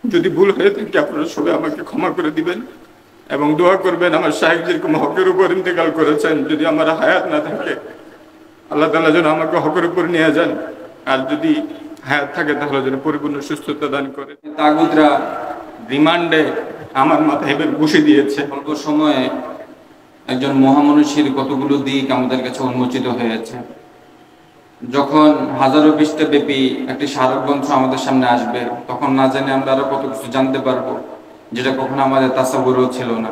যদি ভুল হয়ে থাকে আপনারা সবাই আমাকে ক্ষমা করে দিবেন এবং দোয়া করবেন। আমার শাহেখ যেরকম হকের উপর ইন্তেকাল করেছেন, যদি আমার হায়াত না থাকে আল্লাহ তাআলা যেন আমাকে হকের উপর নিয়ে যান, আর যদি হায়াত থাকে তাহলে যেন পরিপূর্ণ সুস্থতা দান করে। তাগুতরা রিমান্ডে আমার মাথায় এবার বসে দিয়েছে। অল্প সময়ে একজন মহামনীষীর কতগুলো দিক আমাদের কাছে উন্মোচিত হয়েছে। যখন হাজারো পৃষ্ঠা ব্যাপী একটি স্মারক গ্রন্থ আমাদের সামনে আসবে, তখন না জানি আমরা আরো কত কিছু জানতে পারবো, যেটা কখনো আমাদের তাসাব্বুরেও ছিল না।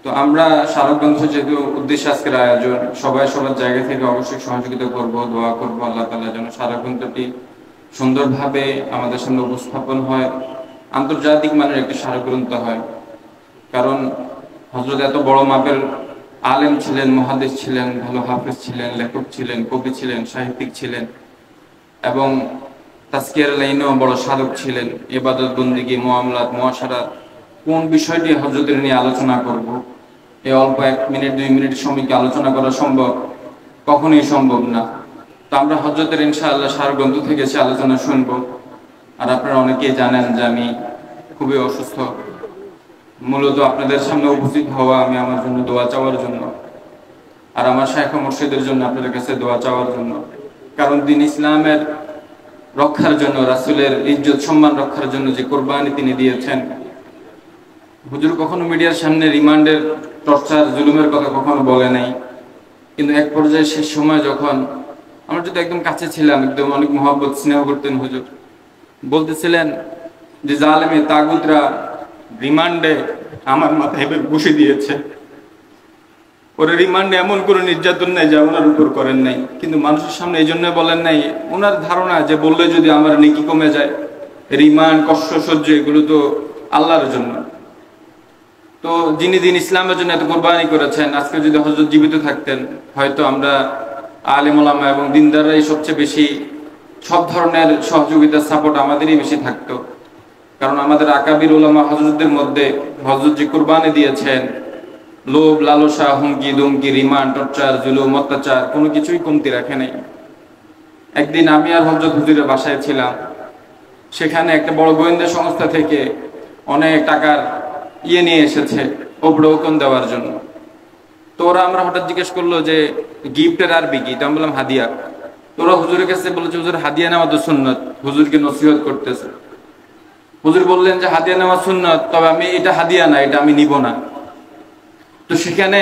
তো আমরা স্মারক গ্রন্থ যেহেতু উদ্দেশ্য আজকের আয়োজন, সবাই সবার জায়গা থেকে অবশ্যই সহযোগিতা করব, দোয়া করব আল্লাহ তাআলা যেন স্মারক গ্রন্থটি সুন্দরভাবে আমাদের সামনে উপস্থাপন হয়, আন্তর্জাতিক মানের একটি স্মারক গ্রন্থ হয়। কারণ হযরত এত বড় মাপের আলেম ছিলেন, মুহাদ্দিস ছিলেন, ভালো হাফেজ ছিলেন, লেখক ছিলেন, কবি ছিলেন, সাহিত্যিক ছিলেন এবং তাজকিয়ার লাইনেও বড় সাধক ছিলেন। ইবাদত, বন্দেগী, মুআমালাত, মুআশারাত, কোন বিষয়টি হযরতের নিয়ে আলোচনা করব, এই অল্প 1 মিনিট 2 মিনিট সময় কি আলোচনা করা সম্ভব? কখনোই সম্ভব না। তো আমরা হযরতের ইনশাআল্লাহ স্মারক গ্রন্থ থেকে সে আলোচনা শুনবো। আর আপনারা অনেকেই জানেন যে আমি খুবই অসুস্থ। মূলত আপনাদের সামনে উপস্থিত হওয়া আমি আমার জন্য দোয়া চাওয়ার জন্য, আর আমার শাইখ ও মুর্শিদের জন্য আপনাদের কাছে দোয়া চাওয়ার জন্য। কারণ দিন ইসলামের রক্ষার জন্য, রাসূলের ইজ্জত সম্মান রক্ষার জন্য যে কোরবানি তিনি দিয়েছেন, হুজুর কখনো মিডিয়ার সামনে রিমান্ডের, টর্চার, জুলুমের কথা কখনো বলে নাই। কিন্তু এক পর্যায়ে শেষ সময় যখন আমরা যদি একদম কাছে ছিলাম, একদম অনেক মহব্বত স্নেহ করতেন হুজুর, বলতেছিলেন যে জালেমে তাগুতরা রিমান্ডে আমার মাথায় এবার বসে দিয়েছে। ওরা রিমান্ডে এমন কোনো নির্যাতন নাই যা ওনার উপর করেন নাই, কিন্তু মানুষের সামনে এই জন্য বলেন নাই, ওনার ধারণা যে বললে যদি আমার নেকি কমে যায়। রিমান্ড, কষ্ট সহ্য এগুলো তো আল্লাহর জন্য। তো যিনি দিন ইসলামের জন্য এত কোরবানি করেছেন, আজকে যদি হযরত জীবিত থাকতেন, হয়তো আমরা আলেম ওলামা এবং দিনদাররাই সবচেয়ে বেশি, সব ধরনের সহযোগিতা, সাপোর্ট আমাদেরই বেশি থাকতো। কারণ আমাদের আকাবির ওলামা হযরতদের মধ্যে হযরত যে কোরবানি দিয়েছেন, লোভ, লালসা, হুমকি ধমকি, রিমান্ড, টর্চার, জুলুম, অত্যাচার কোনো কিছুই কমতি রাখে নাই। একদিন আমি আর হযরত হুজুরের বাসায় ছিলাম, সেখানে একটা বড় গোয়েন্দা সংস্থা থেকে অনেক টাকার নিয়ে এসেছে অবরোকন দেওয়ার জন্য। তো ওরা আমরা হঠাৎ জিজ্ঞেস করলো যে গিফটের আরবি কি? তো আমি বললাম হাদিয়া। তোরা হুজুরের কাছে বলেছে হুজুর হাদিয়া নেওয়া তো সুন্নত, হুজুরকে নসিহত করতেছে। হুজুর বললেন যে হাদিয়া নেওয়া সুন্নত, তবে আমি এটা হাদিয়া না, এটা আমি নিব না। তো সেখানে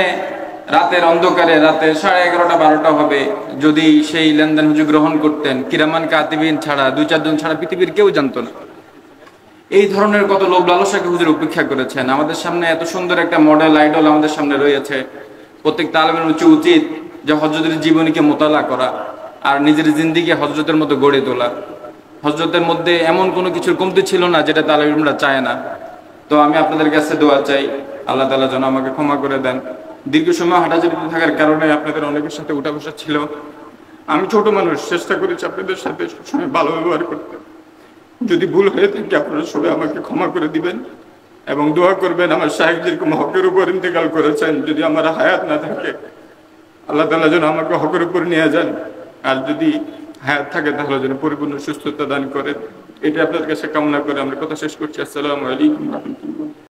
রাতের অন্ধকারে, রাতের 11:30 12টা হবে, যদি সেই লেনদেন হুজুর গ্রহণ করতেন, কিরামান কাতিবিন ছাড়া, 2-4 জন ছাড়া পৃথিবীর কেউ জানতো না। এই ধরনের কত লোভ লালসাকে হুজুর উপেক্ষা করেছেন। আমাদের সামনে এত সুন্দর একটা মডেল, আইডল আমাদের সামনে রয়েছে। প্রত্যেক তালেবের উচিত যে হযরতের জীবনীকে মোতালা করা আর নিজের জিন্দেগি হযরতের মতো গড়ে তোলা। হযরতের মধ্যে এমন কোনো কিছুর কমতি ছিল না যেটা তালেবেরা চায় না। তো আমি আপনাদের কাছে দোয়া চাই, আল্লাহ তাআলা যেন আমাকে ক্ষমা করে দেন। দীর্ঘ সময় হাঁটাচলিত থাকার কারণে আপনাদের অনেকের সাথে উঠা বসা ছিল। আমি ছোট মানুষ, চেষ্টা করেছি আপনাদের সাথে সবসময় ভালো ব্যবহার করতে। যদি ভুল হয়ে থাকে আপনারা সবাই আমাকে ক্ষমা করে দিবেন এবং দোয়া করবেন। আমার শাহেখ যেরকম হকের উপর ইন্তেকাল করেছেন, যদি আমার হায়াত না থাকে আল্লাহ তাআলা যেন আমাকে হকের উপর নিয়ে যান, আর যদি হায়াত থাকে তাহলে যেন পরিপূর্ণ সুস্থতা দান করেন। এটা আপনাদের কাছে কামনা করে আমরা কথা শেষ করছি। আসসালামু আলাইকুম ওয়া রাহমাতুল্লাহ।